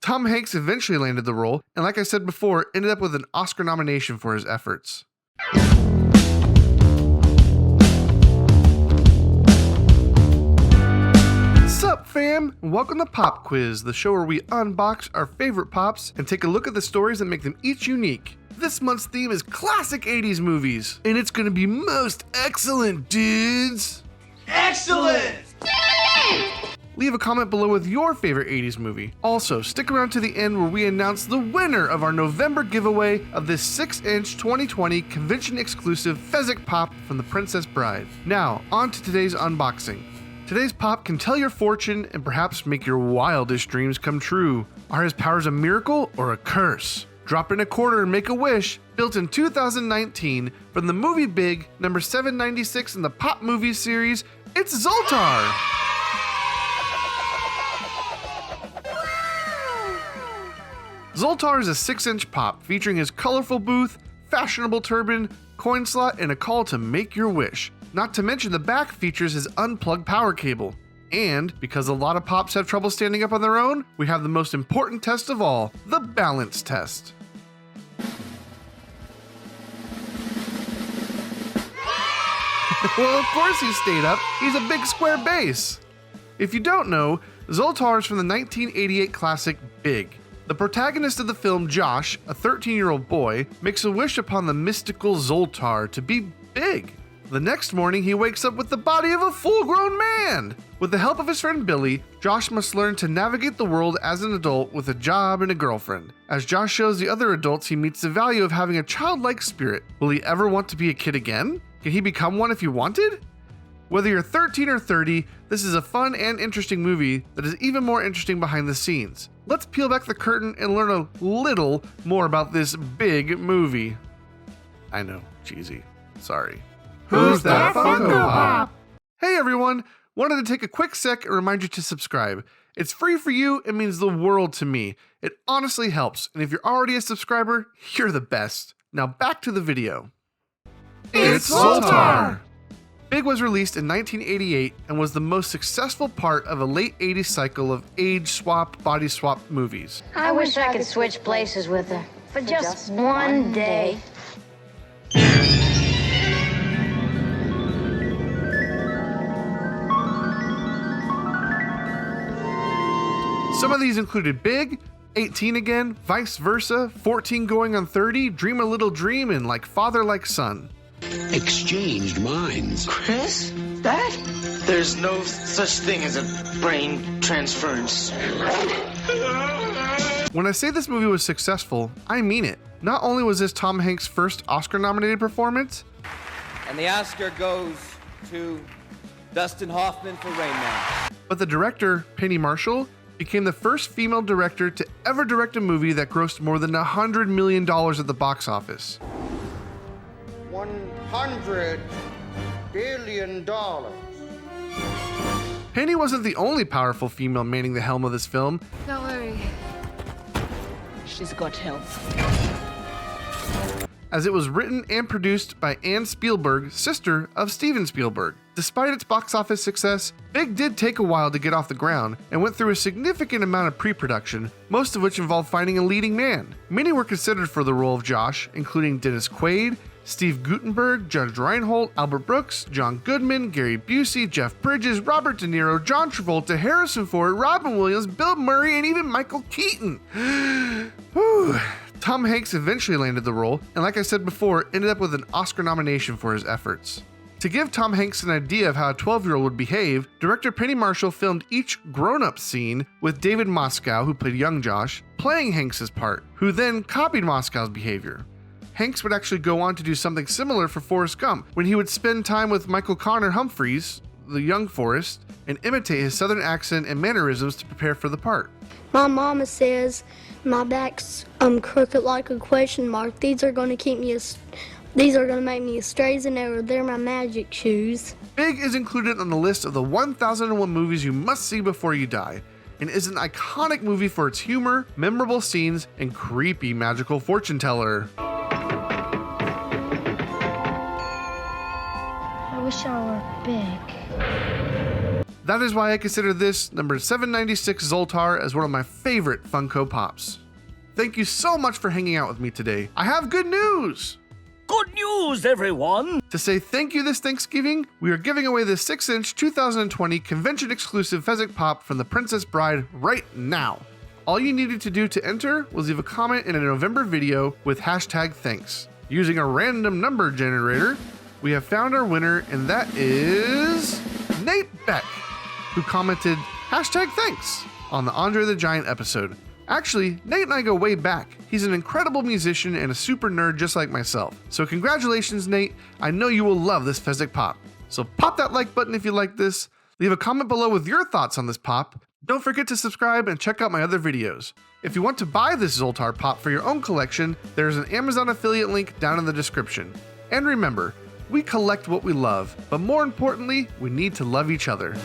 Tom Hanks eventually landed the role, and like I said before, ended up with an Oscar nomination for his efforts. Sup fam, welcome to Pop Quiz, the show where we unbox our favorite pops and take a look at the stories that make them each unique. This month's theme is classic 80s movies, and it's gonna be most excellent, dudes! Excellent! Leave a comment below with your favorite 80s movie. Also, stick around to the end where we announce the winner of our November giveaway of this 6-inch 2020 convention-exclusive Fezzik Pop from The Princess Bride. Now, on to today's unboxing. Today's pop can tell your fortune and perhaps make your wildest dreams come true. Are his powers a miracle or a curse? Drop in a quarter and make a wish, built in 2019 from the movie Big, number 796 in the Pop Movie series, it's Zoltar! Zoltar is a 6-inch pop featuring his colorful booth, fashionable turban, coin slot, and a call to make your wish. Not to mention the back features his unplugged power cable. And because a lot of pops have trouble standing up on their own, we have the most important test of all, the balance test. Well, of course he stayed up. He's a big square base. If you don't know, Zoltar is from the 1988 classic Big. The protagonist of the film, Josh, a 13-year-old boy, makes a wish upon the mystical Zoltar to be big. The next morning, he wakes up with the body of a full-grown man. With the help of his friend Billy, Josh must learn to navigate the world as an adult with a job and a girlfriend. As Josh shows the other adults, he meets the value of having a childlike spirit. Will he ever want to be a kid again? Can he become one if he wanted? Whether you're 13 or 30, this is a fun and interesting movie that is even more interesting behind the scenes. Let's peel back the curtain and learn a little more about this big movie. I know, cheesy. Sorry. Who's that Funko Pop? Hey everyone! Wanted to take a quick sec and remind you to subscribe. It's free for you, it means the world to me. It honestly helps, and if you're already a subscriber, you're the best. Now back to the video. It's Zoltar! Big was released in 1988 and was the most successful part of a late 80s cycle of age swap, body swap movies. I wish I could switch places with her for just one day. Some of these included Big, 18 Again, Vice Versa, 14 Going on 30, Dream a Little Dream, and Like Father Like Son. Exchanged minds. Chris? That? There's no such thing as a brain transference. When I say this movie was successful, I mean it. Not only was this Tom Hanks' first Oscar-nominated performance, and the Oscar goes to Dustin Hoffman for Rain Man. But the director, Penny Marshall, became the first female director to ever direct a movie that grossed more than $100 million at the box office. $100 billion. Penny wasn't the only powerful female manning the helm of this film. Don't worry. She's got help. As it was written and produced by Anne Spielberg, sister of Steven Spielberg. Despite its box office success, Big did take a while to get off the ground and went through a significant amount of pre-production, most of which involved finding a leading man. Many were considered for the role of Josh, including Dennis Quaid, Steve Guttenberg, Judge Reinhold, Albert Brooks, John Goodman, Gary Busey, Jeff Bridges, Robert De Niro, John Travolta, Harrison Ford, Robin Williams, Bill Murray, and even Michael Keaton. Whew. Tom Hanks eventually landed the role, and like I said before, ended up with an Oscar nomination for his efforts. To give Tom Hanks an idea of how a 12-year-old would behave, director Penny Marshall filmed each grown-up scene with David Moscow, who played young Josh, playing Hanks' part, who then copied Moscow's behavior. Hanks would actually go on to do something similar for Forrest Gump, when he would spend time with Michael Connor Humphreys, the young Forrest, and imitate his southern accent and mannerisms to prepare for the part. My mama says my back's crooked like a question mark. These are going to make me as straight as an arrow. They're my magic shoes. Big is included on the list of the 1001 movies you must see before you die, and is an iconic movie for its humor, memorable scenes, and creepy magical fortune teller. I wish I were big. That is why I consider this number 796 Zoltar as one of my favorite Funko Pops. Thank you so much for hanging out with me today. I have good news! Good news, everyone! To say thank you this Thanksgiving, we are giving away the 6-inch 2020 convention-exclusive Fezzik Pop from The Princess Bride right now. All you needed to do to enter was leave a comment in a November video with hashtag thanks. Using a random number generator, we have found our winner, and that is Nate Beck, who commented hashtag thanks on the Andre the Giant episode. Actually, Nate and I go way back. He's an incredible musician and a super nerd just like myself. So congratulations, Nate. I know you will love this Fezzik Pop. So pop that like button if you like this. Leave a comment below with your thoughts on this pop. Don't forget to subscribe and check out my other videos. If you want to buy this Zoltar Pop for your own collection, there's an Amazon affiliate link down in the description. And remember, we collect what we love, but more importantly, we need to love each other.